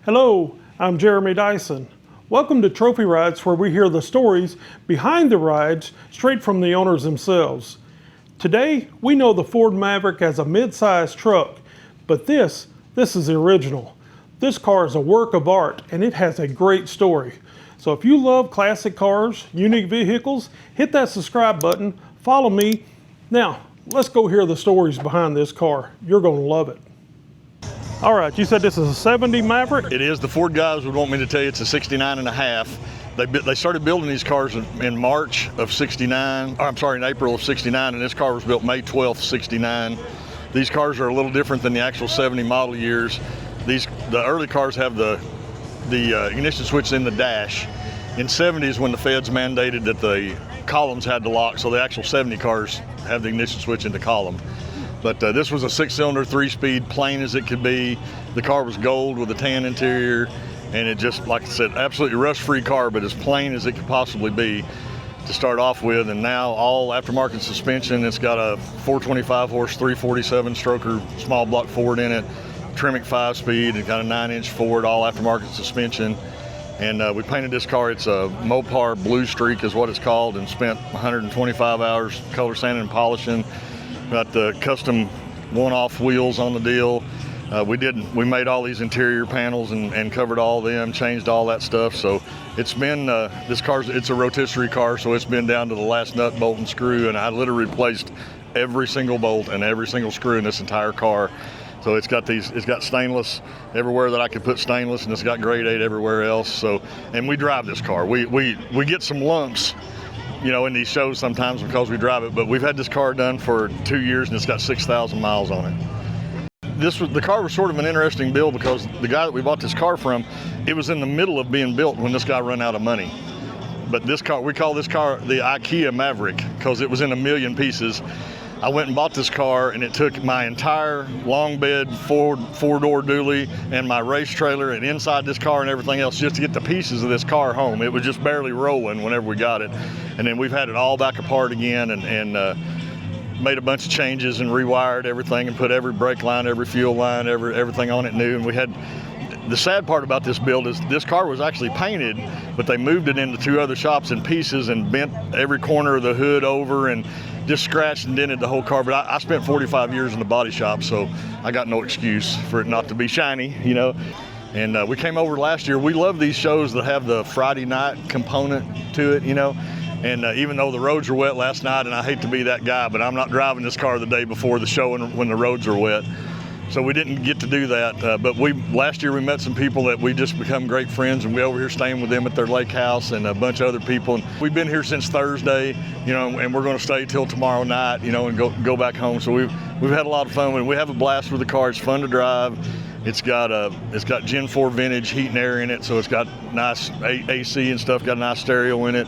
Hello, I'm Jeremy Dyson. Welcome to Trophy Rides, where we hear the stories behind the rides straight from the owners themselves. Today, we know the Ford Maverick as a mid-sized truck, but this is the original. This car is a work of art and it has a great story. So if you love classic cars, unique vehicles, hit that subscribe button, follow me. Now, let's go hear the stories behind this car. You're going to love it. All right, you said this is a 70 Maverick? It is. The Ford guys would want me to tell you it's a 69 and a half. They started building these cars in March of 69, or I'm sorry, in April of 69, and this car was built May 12th, 69. These cars are a little different than the actual 70 model years. The early cars have the ignition switch in the dash. In 70s, when the feds mandated that the columns had to lock, so the actual 70 cars have the ignition switch in the column. But this was a 6-cylinder, 3-speed, plain as it could be. The car was gold with a tan interior, and it just, like I said, absolutely rust-free car, but as plain as it could possibly be to start off with. And now all aftermarket suspension. It's got a 425 horse, 347 stroker, small block Ford in it, Tremec 5-speed, and got a 9-inch Ford, all aftermarket suspension. And we painted this car. It's a Mopar Blue Streak is what it's called, and spent 125 hours color sanding and polishing. Got the custom one-off wheels on the deal. We made all these interior panels and covered all of them, changed all that stuff. So it's been, it's a rotisserie car, so it's been down to the last nut, bolt, and screw, and I literally replaced every single bolt and every single screw in this entire car. So it's got stainless everywhere that I could put stainless, and it's got grade 8 everywhere else. So, and we drive this car. We get some lumps, you know, in these shows sometimes because we drive it, but we've had this car done for 2 years and it's got 6,000 miles on it. The car was sort of an interesting build because the guy that we bought this car from, it was in the middle of being built when this guy ran out of money. But this car, we call this car the IKEA Maverick because it was in a million pieces. I went and bought this car, and it took my entire long bed four-door dually and my race trailer and inside this car and everything else just to get the pieces of this car home. It was just barely rolling whenever we got it. And then we've had it all back apart again and made a bunch of changes and rewired everything and put every brake line, every fuel line, everything on it new. And the sad part about this build is this car was actually painted, but they moved it into 2 other shops in pieces and bent every corner of the hood over and just scratched and dented the whole car. But I spent 45 years in the body shop, so I got no excuse for it not to be shiny, you know. And we came over last year. We love these shows that have the Friday night component to it, you know. And even though the roads were wet last night, and I hate to be that guy, but I'm not driving this car the day before the show when the roads are wet. So we didn't get to do that, but last year we met some people that we just become great friends, and we over here staying with them at their lake house and a bunch of other people. And we've been here since Thursday, you know, and we're going to stay till tomorrow night, you know, and go back home. So we've had a lot of fun, and we have a blast with the car. It's fun to drive. It's got Gen 4 vintage heat and air in it, so it's got nice AC and stuff. Got a nice stereo in it,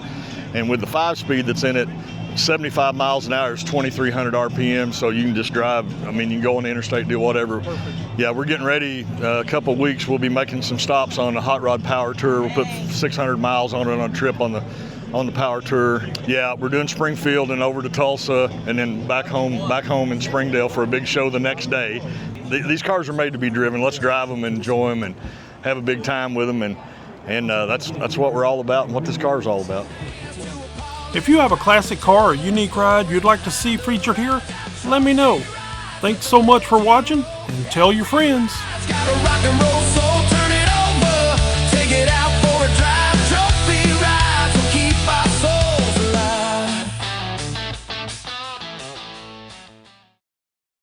and with the 5-speed that's in it, 75 miles an hour is 2,300 RPM, so you can just drive. I mean, you can go on the interstate, do whatever. Perfect. Yeah, we're getting ready. A couple of weeks, we'll be making some stops on the Hot Rod Power Tour. We'll put 600 miles on it on a trip on the Power Tour. Yeah, we're doing Springfield and over to Tulsa, and then back home in Springdale for a big show the next day. These cars are made to be driven. Let's drive them and enjoy them and have a big time with them, and that's what we're all about and what this car is all about. If you have a classic car or unique ride you'd like to see featured here, let me know. Thanks so much for watching, and tell your friends.